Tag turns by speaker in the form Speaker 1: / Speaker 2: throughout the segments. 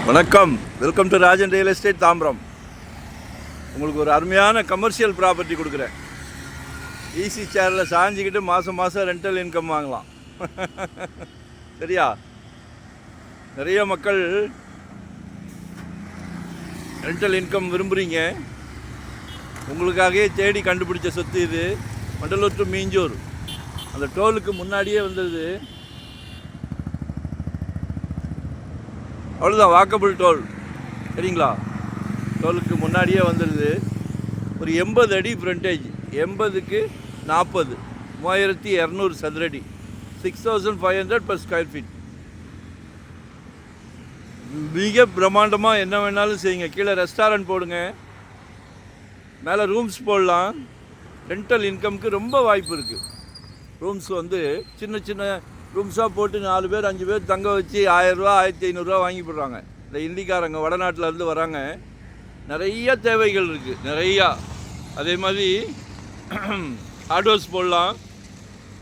Speaker 1: வணக்கம், welcome to Rajan real estate Tambaram. உங்களுக்கு ஒரு அருமையான கமர்ஷியல் ப்ராப்பர்ட்டி கொடுக்குறேன். ஈஸி சேரில் சாஞ்சிக்கிட்டு மாதம் ரெண்டல் இன்கம் வாங்கலாம். சரியா? நிறைய மக்கள் ரெண்டல் இன்கம் விரும்புகிறீங்க. உங்களுக்காகவே தேடி கண்டுபிடிச்ச சொத்து இது. வண்டலூர் டு மீஞ்சூர் அந்த டோலுக்கு முன்னாடியே வந்தது. அவ்வளோதான், வாக்கபிள் டோல். சரிங்களா? டோலுக்கு முன்னாடியே வந்துடுது. ஒரு 80 அடி ஃப்ரண்டேஜ், 80க்கு 40, 3200 சதுரடி, 6500 per ஸ்கொயர் ஃபீட். மிக பிரம்மாண்டமாக என்ன வேணாலும் செய்யுங்க. கீழே ரெஸ்டாரண்ட் போடுங்க, மேலே ரூம்ஸ் போடலாம். ரெண்டல் இன்கம்க்கு ரொம்ப வாய்ப்பு இருக்குது. ரூம்ஸ் சின்ன சின்ன ரூம்ஸாக போட்டு 4 பேர் 5 பேர் தங்க வச்சு 1000 ரூபா 1500 வாங்கி போடுறாங்க. இந்த இந்திக்காரங்க வடநாட்டிலேருந்து வராங்க. நிறைய தேவைகள் இருக்குது, நிறையா. அதே மாதிரி ஹார்ட் ஹவுஸ் போடலாம்.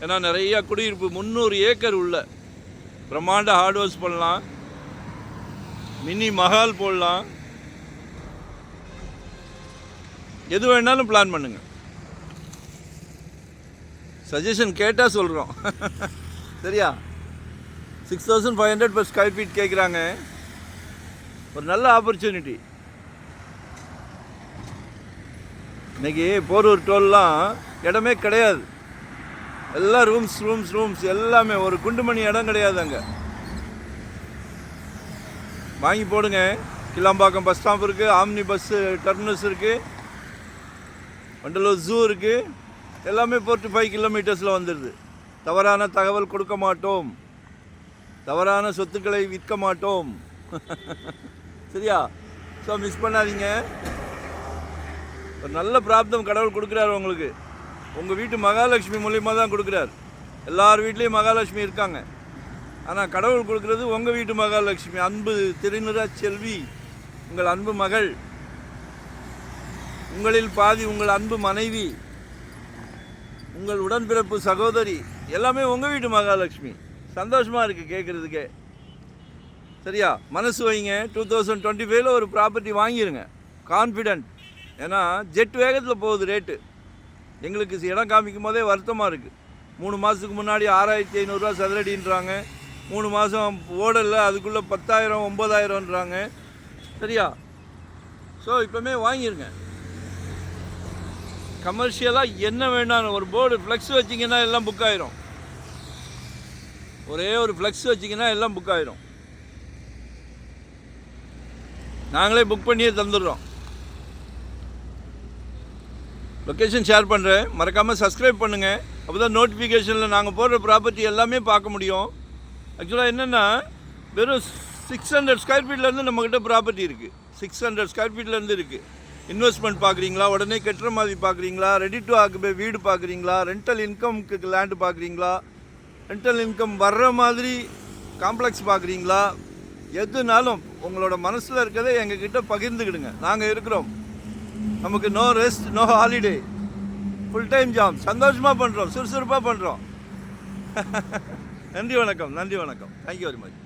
Speaker 1: ஏன்னா நிறையா குடியிருப்பு 300 ஏக்கர் உள்ள பிரம்மாண்ட ஹார்ட் ஹவுஸ் போடலாம். மினி மஹால் போடலாம். எது வேணாலும் பிளான் பண்ணுங்க. சஜஷன் கேட்டால் சொல்கிறோம். சரியா? 6500 per ஸ்கொயர் ஃபீட் கேட்குறாங்க. ஒரு நல்ல ஆப்பர்ச்சுனிட்டி. இன்றைக்கி போரூர் டோல்லாம் இடமே கிடையாது. எல்லாம் ரூம்ஸ் ரூம்ஸ் ரூம்ஸ் எல்லாமே. ஒரு குண்டுமணி இடம் கிடையாது அங்கே. வாங்கி போடுங்க. கிளாம்பாக்கம் பஸ் ஸ்டாப் இருக்குது, ஆம்னி பஸ்ஸு டெர்மினஸ் இருக்குது, வண்டலூர் ஜூ இருக்குது. எல்லாமே 45 கிலோமீட்டர்ஸில் வந்துடுது. தவறான தகவல் கொடுக்க மாட்டோம், தவறான சொத்துக்களை விற்க மாட்டோம். சரியா? ஸோ மிஸ் பண்ணாதீங்க. ஒரு நல்ல பிராப்தம் கடவுள் கொடுக்குறாரு உங்களுக்கு. உங்கள் வீட்டு மகாலட்சுமி மூலியமாக தான் கொடுக்குறாரு. எல்லார் வீட்லேயும் மகாலட்சுமி இருக்காங்க. ஆனால் கடவுள் கொடுக்குறது உங்கள் வீட்டு மகாலட்சுமி, அன்பு திருநிற செல்வி, உங்கள் அன்பு மகள், உங்களில் பாதி உங்கள் அன்பு மனைவி, உங்கள் உடன்பிறப்பு சகோதரி, எல்லாமே உங்கள் வீட்டு மகாலட்சுமி. சந்தோஷமாக இருக்குது கேட்குறதுக்கே. சரியா? மனசு வைங்க. 2025 ஒரு ப்ராப்பர்ட்டி வாங்கிடுங்க, கான்ஃபிடென்ட். ஏன்னா ஜெட் வேகத்தில் போகுது ரேட்டு. எங்களுக்கு இடம் காமிக்கும் போதே வருத்தமாக இருக்குது. 3 மாதத்துக்கு முன்னாடி 6500 ரூபா சதுரடின்றாங்க. 3 மாதம் ஓடலை, அதுக்குள்ளே 10,000 9,000ன்றாங்க. சரியா? ஸோ இப்போமே வாங்கிடுங்க. கமர்ஷியலாக என்ன வேண்டாம், ஒரு போர்டு ஃப்ளெக்ஸ் வச்சிங்கன்னா எல்லாம் புக் ஆயிரும். ஒரே ஒரு ஃப்ளெக்ஸ் வச்சிங்கன்னா எல்லாம் புக் ஆயிரும். நாங்களே புக் பண்ணியே தந்துடுறோம். லொக்கேஷன் ஷேர் பண்ணுறேன், மறக்காமல் சப்ஸ்கிரைப் பண்ணுங்கள். அப்போ தான் நோட்டிஃபிகேஷனில் நாங்கள் போடுற ப்ராப்பர்ட்டி எல்லாமே பார்க்க முடியும். ஆக்சுவலாக என்னென்னா வெறும் 600 ஸ்கொயர் ஃபீட்லேருந்து நம்மக்கிட்ட ப்ராப்பர்ட்டி இருக்குது. 600 ஸ்கொயர் ஃபீட்லேருந்து இருக்குது. இன்வெஸ்ட்மெண்ட் பார்க்குறீங்களா, உடனே கட்டுற மாதிரி பார்க்குறீங்களா, ரெடி டு ஆக்குபை வீடு பார்க்குறீங்களா, ரெண்டல் இன்கம்க்கு லேண்டு பார்க்குறீங்களா, ரெண்டல் இன்கம் வர்ற மாதிரி காம்ப்ளெக்ஸ் பார்க்குறீங்களா, எதுனாலும் உங்களோட மனசில் இருக்கிறத எங்ககிட்ட பகிர்ந்துக்கிடுங்க. நாங்கள் இருக்கிறோம். நமக்கு no rest, no holiday, full time job. சந்தோஷமாக பண்ணுறோம், சுறுசுறுப்பாக பண்ணுறோம். நன்றி வணக்கம், நன்றி வணக்கம். Thank you very much.